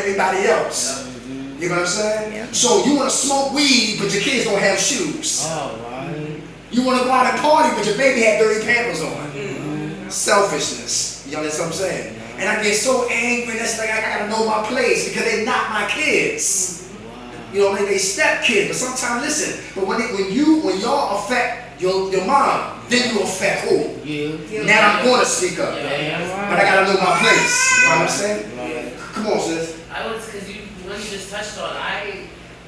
everybody else. You know what I'm saying? Yeah. So you want to smoke weed, but your kids don't have shoes. Oh, right. You want to go out and party, but your baby had dirty pampers on. Selfishness. You understand what I'm saying? And I get so angry, that's like I gotta know my place because they're not my kids. You know, they step kids. But sometimes, listen, but when y'all affect your mom, then you affect who? You. Now I'm going to speak up. Yeah. But I gotta know my place. You know what I'm saying? Right. Come on, sis. I was, because when you just touched on,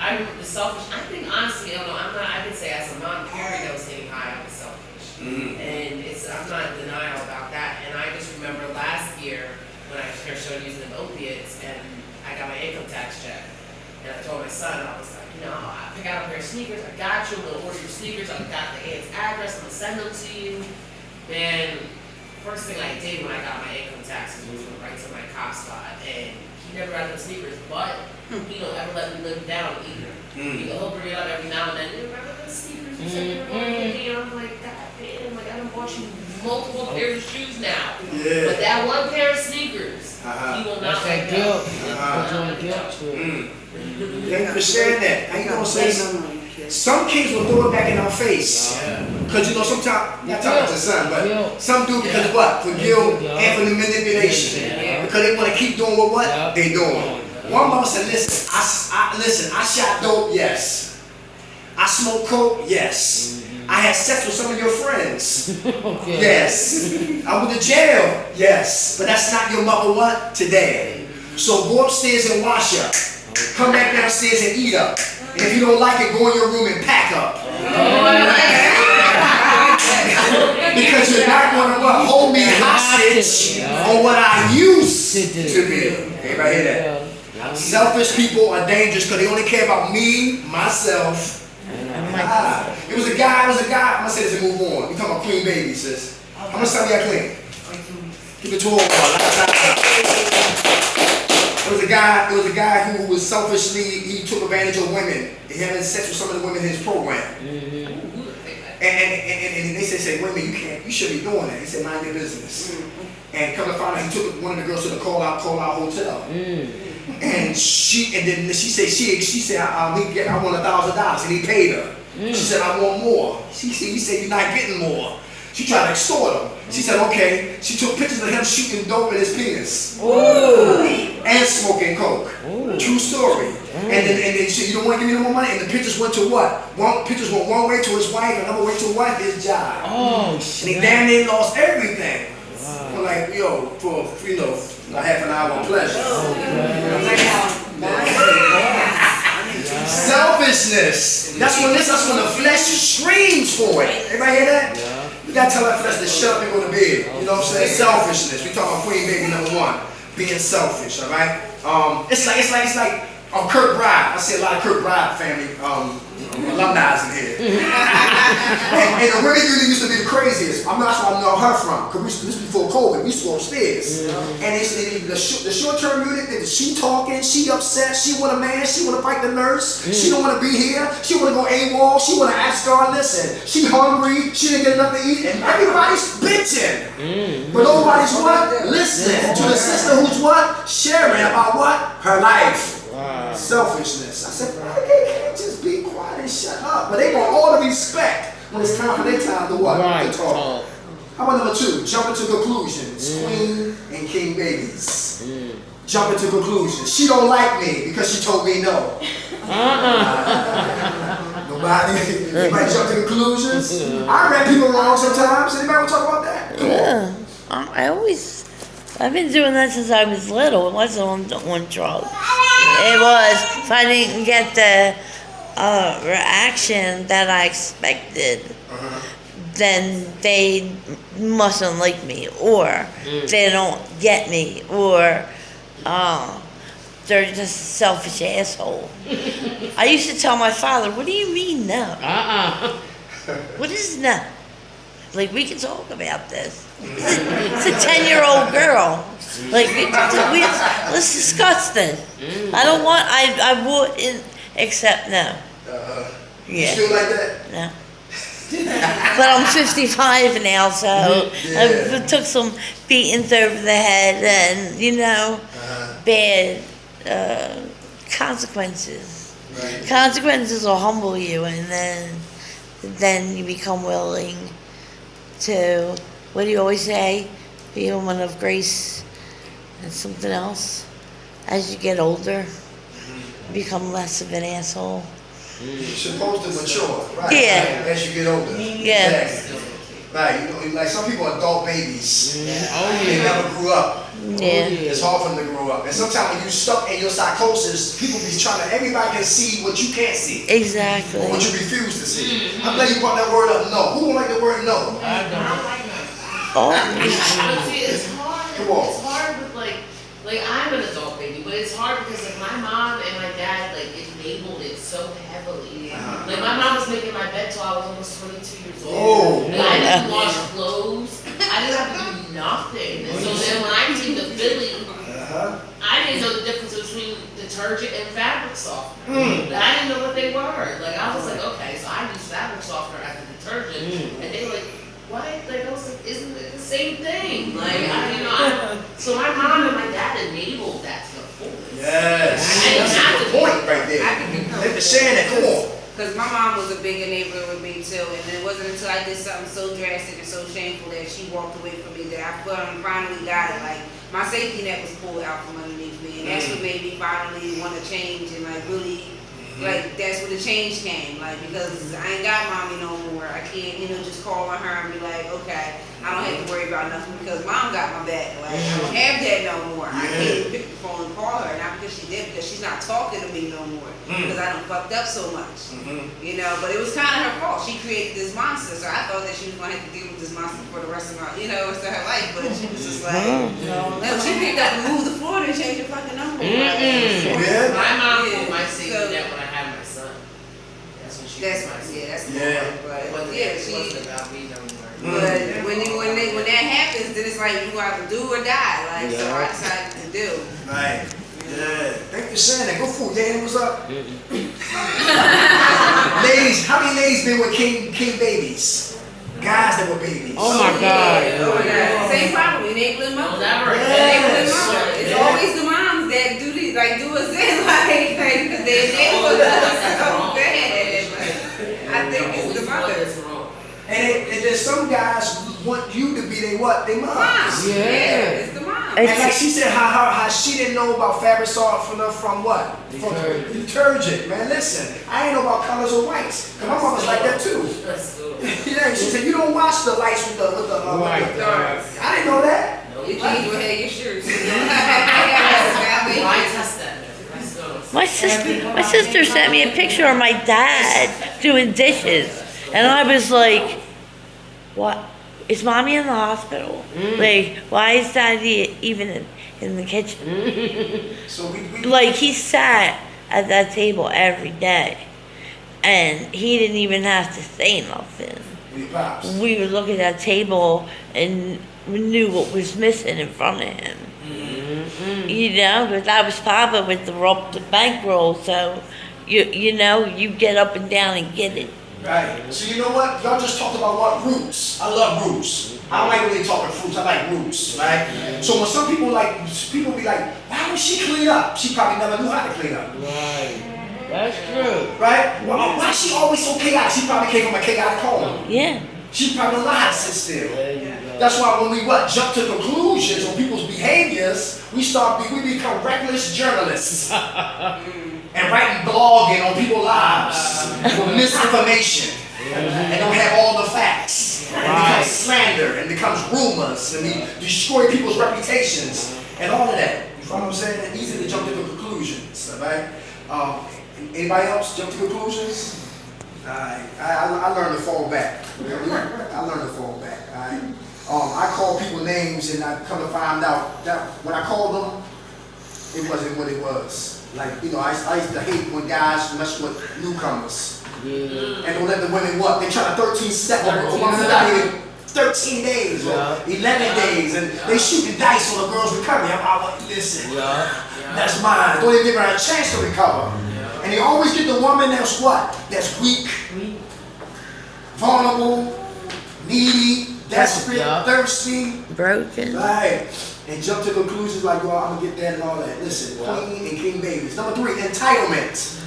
I'm the selfish. I think honestly, I can say as a mom, Carrie knows getting high, I was selfish. And I'm not in denial about that. And I just remember last year when I first started using opiates and I got my income tax check. And I told my son, I was like, I pick out a pair of sneakers, I got you, I'm gonna order your sneakers, I've got the aunt's address, I'm gonna send them to you. And first thing I did when I got my income taxes was went right to my cop spot. And he never got those sneakers, but he don't ever let me live down either. He'll bring it up every now and then. You remember those sneakers you said you were going to get me? And I'm like, God damn, like I done bought you multiple pairs of shoes now. Yeah. But that one pair of sneakers, he will not That's let that go. guilt. Put you on the guilt trip. Thank you for sharing that. How you gonna say some kids will throw it back in our face. Because sometimes, not talking to son, but some do because of what? For guilt and for the manipulation. Because they want to keep doing what they doing. One mama said, listen, I shot dope, yes. I smoked coke, yes. I had sex with some of your friends. Yes. I went to jail, yes. But that's not your mother what? Today. So go upstairs and wash up. Come back downstairs and eat up. And if you don't like it, go in your room and pack up. Because you're not going to hold me hostage on what I used to be. Everybody hear that? Selfish people are dangerous because they only care about me, myself. It was a guy, I'm going to say this and move on. You talking about clean babies, sis. How much time you got clean? Keep it 12 It was a guy who was selfishly, he took advantage of women. He having sex with some of the women in his program. And they said, wait a minute, you shouldn't be doing that. He said, mind your business. And come to find out, he took one of the girls to the call-out hotel. And then she said, I want $1,000, and he paid her. She said, I want more. He said, you're not getting more. She tried to extort him. She said, okay. She took pictures of him shooting dope in his penis. And smoking coke. True story. And then she said, you don't want to give me no more money? And the pictures went to what? Pictures went one way to his wife, another way to what? His job. And he damn near lost everything. Wow. Like, for a half an hour of pleasure. Selfishness. That's when the flesh screams for it. Everybody hear that? Yeah. You gotta tell that flesh to shut up and go to bed. You know what I'm saying? Selfishness. We talking about queen baby number one. Being selfish, all right? It's like Kirk Bride. I see a lot of Kirk Bride family alumni in here. and the women union used to be the craziest. That's where I know her from. Because this was before COVID. We used to go upstairs. And the short-term unit, she talking, she upset, she want a man, she want to fight the nurse, she don't want to be here, she want to go AWOL, she want to ask God, listen, she hungry, she didn't get enough to eat, and everybody's bitching. But nobody's what? Listening to the sister who's what? Sharing about what? Her life. Selfishness. I said, why they can't just be quiet and shut up? But they want all the respect when it's time for their time to what? To talk. How about number two? Jump into conclusions. Queen and king babies. Jump into conclusions. She don't like me because she told me no. Anybody jump to conclusions? I read people wrong sometimes. Anybody want to talk about that? Yeah. I've been doing that since I was little. It wasn't on drugs. It was, if I didn't get the reaction that I expected, then they mustn't like me, or they don't get me, or they're just a selfish asshole. I used to tell my father, what do you mean no? What is no? Like, we can talk about this. It's a 10-year-old girl. Like, let's discuss this. I wouldn't accept no. Yeah. Yeah. You still like that? No. But I'm 55 now, so I took some beatings over the head and, bad consequences. Right. Consequences will humble you, and then you become willing to, what do you always say, be a woman of grace and something else. As you get older, you become less of an asshole. You're supposed to mature, right? Yeah. As you get older. Yeah. Exactly. Right. You know, like some people are adult babies. Oh They yeah. never grew up. Yeah. It's hard for them to grow up. And sometimes when you're stuck in your psychosis, people be trying to, everybody can see what you can't see. Exactly. Or what you refuse to see. I'm glad you brought that word up, no. Who don't like the word no? I don't. Oh, But see, it's hard. Come on. It's hard with like I'm an adult baby, but it's hard because like my mom and my dad like enabled it so heavily. Like my mom was making my bed till I was almost 22 years old. Oh. Like, I didn't wash clothes. I didn't have to do nothing. And so then when I came to Philly, I didn't know the difference between detergent and fabric softener. I didn't know what they were. Like I was like, okay, so I use fabric softener as a detergent, and they were like, what? Like I was like, isn't it the same thing? Like so my mom and my dad enabled that to the fullest. Yes. That's a good point right there. I can concur They're with saying that, come on. Because my mom was a big enabler with me too, and it wasn't until I did something so drastic and so shameful that she walked away from me that I finally got it. Like my safety net was pulled out from underneath me, and that's what made me finally want to change and like really, like that's where the change came. Like because I ain't got mommy no more, I can't just call on her and be like, okay, I don't have to worry about nothing because mom got my back. Like I don't have that no more. I can't pick the phone and call her, not because she did, because she's not talking to me no more because I done fucked up so much. But it was kind of her fault. She created this monster, so I thought that she was going to have to deal with this monster for the rest of rest of her life. But she was just like, no, she picked up and moved the floor and changed her fucking number. Yeah. My mom Yeah. put my safety So- net when I had my son. That's when she That's was my safety. that's Yeah. It wasn't, yeah, it she. wasn't about me no more. But when that happens, then it's like you have to do or die. Like so, I decided to do. Right. Yeah. Thank you for saying that. Go fool. Your hand was up. Ladies, how many ladies been with king babies? Guys that were babies. Oh my God. Oh my God. Same problem. Enabling mothers. Never. Enabling mothers. It's always the moms that do these, like do us in, like because they enable us so bad. Like, I think it's the mothers. And then some guys want you to be their what? Their moms. Moms. Yeah. It's the moms. And like she said, how she didn't know about fabric softener from what? From Detergent. detergent. Man, listen, I ain't know about colors or whites. Cause my mom was like that too. Yeah, she said you don't wash the lights with the Right. I didn't know that. You can't go ahead your shirts. Why test that? my sister sent me a picture of my dad doing dishes, and I was like, what? Is mommy in the hospital? Like, why is daddy even in the kitchen? So we Like, he sat at that table every day, and he didn't even have to say nothing. pops. We would look at that table and we knew what was missing in front of him. But I was Papa with the bankroll, so you get up and down and get it. Right. So you know what? Y'all just talked about what? Roots. I love roots. I don't like when they talking fruits. I like roots, right? So when some people be like, why don't she clean up? She probably never knew how to clean up. Right. That's true. Right? Why is she always so chaotic? She probably came from a chaotic home. Yeah. She probably don't know how to sit still. There you go. That's why when we jump to conclusions on people's behaviors, we become reckless journalists. And writing blogging on people's lives with misinformation. And don't have all the facts. And becomes slander and becomes rumors and we destroy people's reputations and all of that. You follow what I'm saying? It's easy to jump to conclusions, alright? Anybody else jump to conclusions? I learned to fall back. I learned to fall back. Alright? I call people names and I come to find out that when I called them, it wasn't what it was. Like, I used to hate when guys mess with newcomers. Yeah. And don't let the women what? They try to 13-step over a woman got here 13 days or 11 days and they shooting dice on a girl's recovery. I'm like, listen, that's mine. Don't even give her a chance to recover. And they always get the woman that's what? That's weak, vulnerable, needy, desperate, thirsty. Broken. Right. and jump to conclusions like, yo, I'm gonna get that and all that. Listen, queen and king babies. Number 3, entitlement.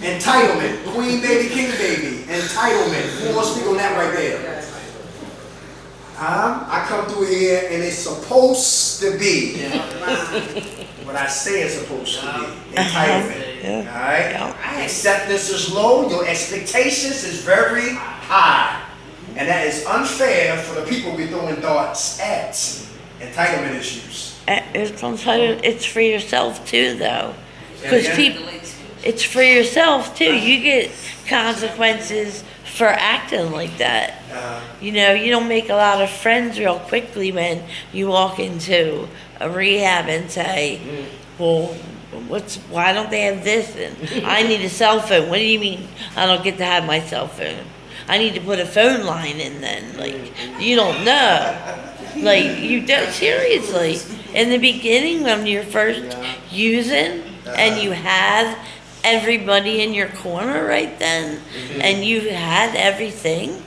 Entitlement. Queen baby, king baby. Entitlement. Who wants to speak on that right there? I come through here and it's supposed to be what I say it's supposed to be. Entitlement. Alright? Acceptance is low, your expectations is very high. And that is unfair for the people we're throwing darts at. Entitlement issues. It's for yourself too, though. Because it's for yourself too. You get consequences for acting like that. You know, you don't make a lot of friends real quickly when you walk into a rehab and say, well, why don't they have this? And I need a cell phone. What do you mean I don't get to have my cell phone? I need to put a phone line in then. Like, you don't know. Like, you don't, seriously. In the beginning, when you're first using and you have everybody in your corner right then, and you had everything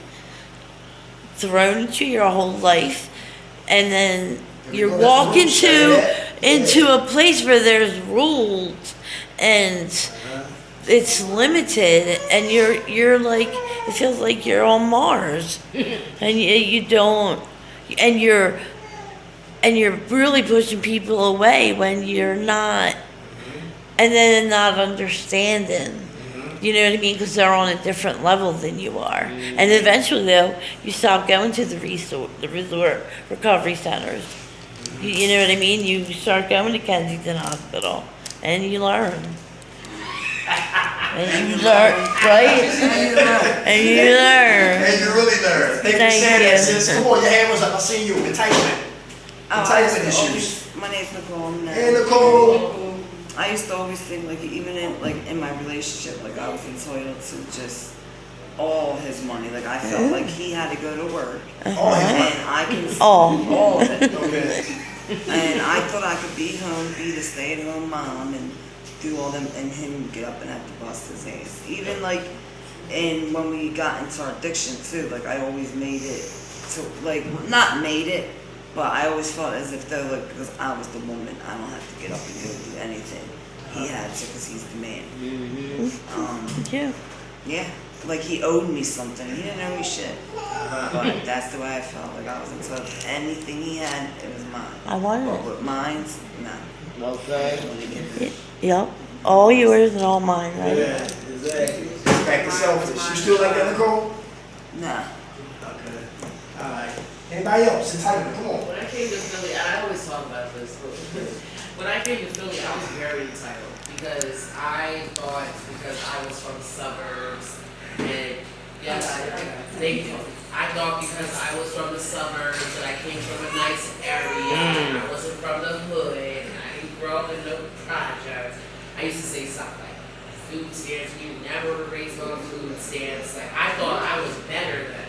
thrown at you your whole life, and then you walk into a place where there's rules and it's limited, and you're like, it feels like you're on Mars, and you don't, and you're really pushing people away when you're not. And then not understanding, you know what I mean? Because they're on a different level than you are. And eventually, though, you stop going to the resort recovery centers. You know what I mean? You start going to Kensington Hospital, and you learn. And you learn, right? And you learn. And you really learn. Thank you for saying that, sis. Come on, your hand was up. I seen you. Entitlement. Entitlement issues. My name's Nicole. Hey, Nicole. I used to always think, like, even in my relationship, like, I was entitled to just all his money. Like, I felt like he had to go to work, All his money. and I can All of it. Okay. And I thought I could be home, be the stay-at-home mom, and do all them, and him get up and have to bust his ass. Even like, and when we got into our addiction too, like, I always made it to, like, not made it, but I always felt as if though, like, because I was the woman, I don't have to get up and go do anything. He had to, because he's the man. Yeah, like, he owed me something. He didn't owe me shit. But that's the way I felt. Like, I was entitled to anything he had, it was mine. I wanted But it. with mine's, no. Okay. Yep. All yours and all mine, right? Yeah, exactly. Back to selfish. You still like that, Nicole? Nah. Okay. Alright. Anybody else? Entitlement. Come on. When I came to Philly, I always talk about this, but when I came to Philly, I was very entitled because I thought because I was from the suburbs, and yes, I thought because I was from the suburbs and I came from a nice area, and I wasn't from the hood, and I didn't grow up in no projects. I used to say stuff like food stamps, you never raised on food stamps. Like, I thought I was better than.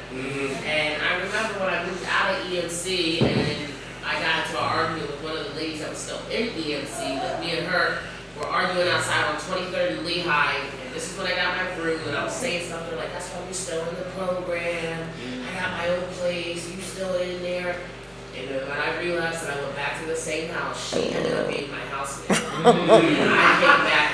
And I remember when I moved out of EMC and I got into an argument with one of the ladies that was still in EMC. That me and her were arguing outside on 23rd and Lehigh, and this is when I got my broom, and I was saying something like, that's why you're still in the program, I got my own place, you still in there. And then when I realized that I went back to the same house, she ended up being my housemate. And I came back